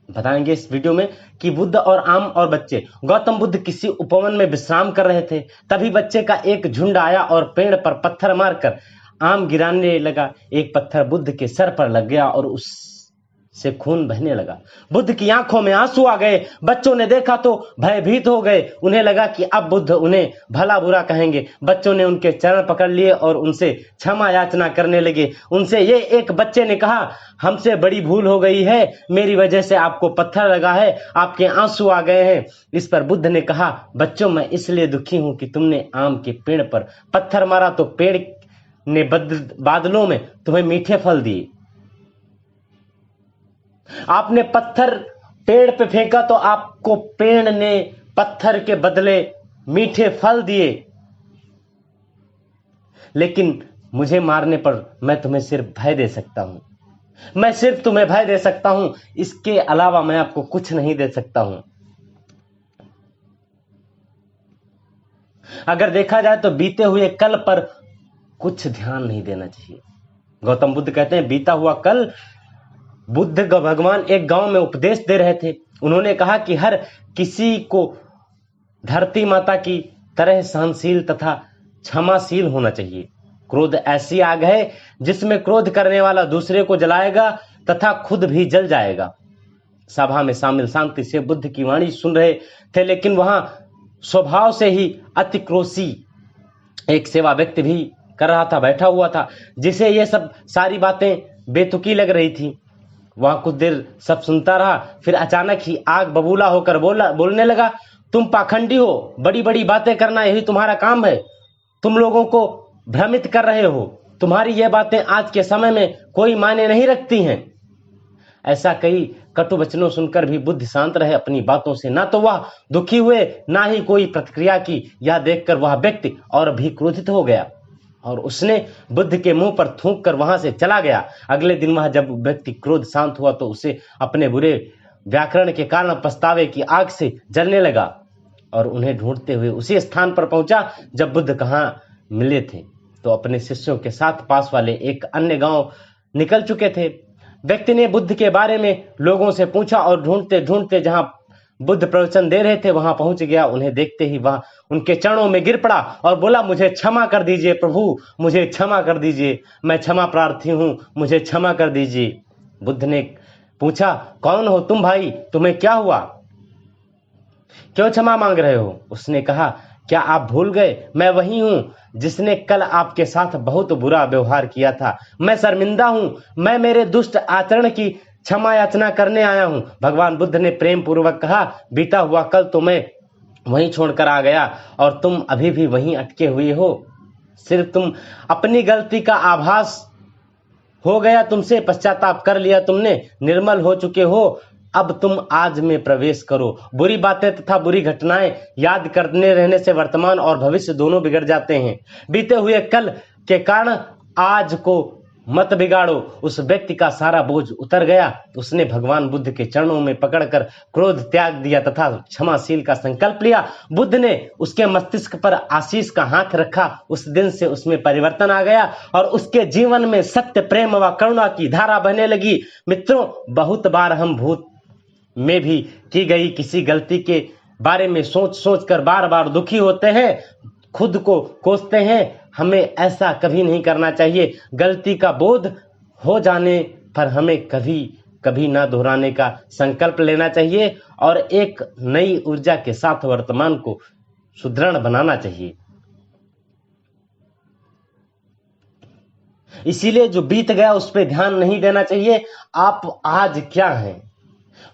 बताएंगे इस वीडियो में कि बुद्ध और आम और बच्चे। गौतम बुद्ध किसी उपवन में विश्राम कर रहे थे, तभी बच्चे का एक झुंड आया और पेड़ पर पत्थर मारकर आम गिराने लगा। एक पत्थर बुद्ध के सर पर लग गया और उससे खून बहने लगा। बुद्ध की आंखों में आंसू आ गए। बच्चों ने देखा तो भयभीत हो गए। उन्हें लगा कि अब बुद्ध उन्हें भला बुरा कहेंगे। बच्चों ने उनके चरण पकड़ लिए और उनसे क्षमा याचना करने लगे। उनसे ये एक बच्चे ने कहा, हमसे बड़ी भूल हो गई है, मेरी वजह से आपको पत्थर लगा है, आपके आंसू आ गए हैं। इस पर बुद्ध ने कहा, बच्चों, मैं इसलिए दुखी हूं कि तुमने आम के पेड़ पर पत्थर मारा तो पेड़ ने बादलों में तुम्हें मीठे फल दिए। आपने पत्थर पेड़ पे फेंका तो आपको पेड़ ने पत्थर के बदले मीठे फल दिए, लेकिन मुझे मारने पर मैं तुम्हें सिर्फ भय दे सकता हूं। मैं सिर्फ तुम्हें भय दे सकता हूं, इसके अलावा मैं आपको कुछ नहीं दे सकता हूं। अगर देखा जाए तो बीते हुए कल पर कुछ ध्यान नहीं देना चाहिए। गौतम बुद्ध कहते हैं, बीता हुआ कल बुद्ध भगवान एक गांव में उपदेश दे रहे थे। उन्होंने कहा कि हर किसी को धरती माता की तरह सहनशील तथा क्षमाशील होना चाहिए। क्रोध ऐसी आग है जिसमें क्रोध करने वाला दूसरे को जलाएगा तथा खुद भी जल जाएगा। सभा में शामिल शांति से बुद्ध की वाणी सुन रहे थे, लेकिन वहां स्वभाव से ही अतिक्रोशी एक सेवा व्यक्ति भी कर रहा था, बैठा हुआ था, जिसे ये सब सारी बातें बेतुकी लग रही थी। वहां कुछ देर सब सुनता रहा, फिर अचानक ही आग बबूला होकर बोलने लगा, तुम पाखंडी हो, बड़ी बड़ी बातें करना यही तुम्हारा काम है, तुम लोगों को भ्रमित कर रहे हो, तुम्हारी ये बातें आज के समय में कोई मायने नहीं रखती हैं। ऐसा कई कटु वचनों सुनकर भी बुद्ध शांत रहे अपनी बातों से। ना तो वह दुखी हुए, ना ही कोई प्रतिक्रिया की। यह देखकर वह व्यक्ति और भी क्रोधित हो गया और उसने बुद्ध के मुंह पर थूक कर वहां से चला गया। अगले दिन वह जब व्यक्ति क्रोध शांत हुआ तो उसे अपने बुरे व्याकरण के कारण पछतावे की आग से जलने लगा और उन्हें ढूंढते हुए उसी स्थान पर पहुंचा जब बुद्ध कहाँ मिले थे। तो अपने शिष्यों के साथ पास वाले एक अन्य गांव निकल चुके थे। व्यक्ति ने बुद्ध के बारे में लोगों से पूछा और ढूंढते ढूंढते जहां बुद्ध प्रवचन दे रहे थे वहां पहुंच गया। उन्हें देखते ही वह उनके चरणों में गिर पड़ा और बोला, मुझे क्षमा कर दीजिए प्रभु, मुझे क्षमा कर दीजिए, मैं क्षमा प्रार्थी हूं, मुझे क्षमा कर दीजिए। बुद्ध ने पूछा, कौन हो तुम भाई, तुम्हें क्या हुआ, क्यों क्षमा मांग रहे हो? उसने कहा, क्या आप भूल गए, मैं वही हूं जिसने कल आपके साथ बहुत बुरा व्यवहार किया था। मैं शर्मिंदा हूं, मैं मेरे दुष्ट आचरण की क्षमा याचना करने आया हूं। भगवान बुद्ध ने प्रेम पूर्वक कहा, बीता हुआ कल तो मैं वहीं छोड़कर आ गया और तुम अभी भी वहीं अटके हुए हो। सिर्फ तुम अपनी गलती का आभास हो गया, तुमसे पश्चाताप कर लिया तुमने, निर्मल हो चुके हो। अब तुम आज में प्रवेश करो। बुरी बातें तथा बुरी घटनाएं याद करने रहने से वर्तमान और भविष्य दोनों बिगड़ जाते हैं। बीते हुए कल के कारण आज को मत बिगाड़ो। उस व्यक्ति का सारा बोझ उतर गया। उसने भगवान बुद्ध के चरणों में पकड़कर क्रोध त्याग दिया तथा क्षमाशील का संकल्प लिया। बुद्ध ने उसके मस्तिष्क पर आशीष का हाथ रखा। उस दिन से उसमें परिवर्तन आ गया और उसके जीवन में सत्य, प्रेम व करुणा की धारा बहने लगी। मित्रों, बहुत बार हम भूत में भी की गई किसी गलती के बारे में सोच सोच कर बार बार दुखी होते हैं, खुद को कोसते हैं। हमें ऐसा कभी नहीं करना चाहिए। गलती का बोध हो जाने पर हमें कभी कभी ना दोहराने का संकल्प लेना चाहिए और एक नई ऊर्जा के साथ वर्तमान को सुदृढ़ बनाना चाहिए। इसीलिए जो बीत गया उस पर ध्यान नहीं देना चाहिए। आप आज क्या हैं।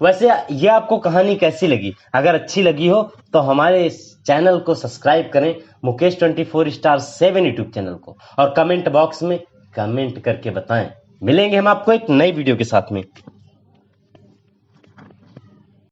वैसे ये आपको कहानी कैसी लगी? अगर अच्छी लगी हो तो हमारे इस चैनल को सब्सक्राइब करें, मुकेश 24*7 यूट्यूब चैनल को, और कमेंट बॉक्स में कमेंट करके बताएं। मिलेंगे हम आपको एक नई वीडियो के साथ में।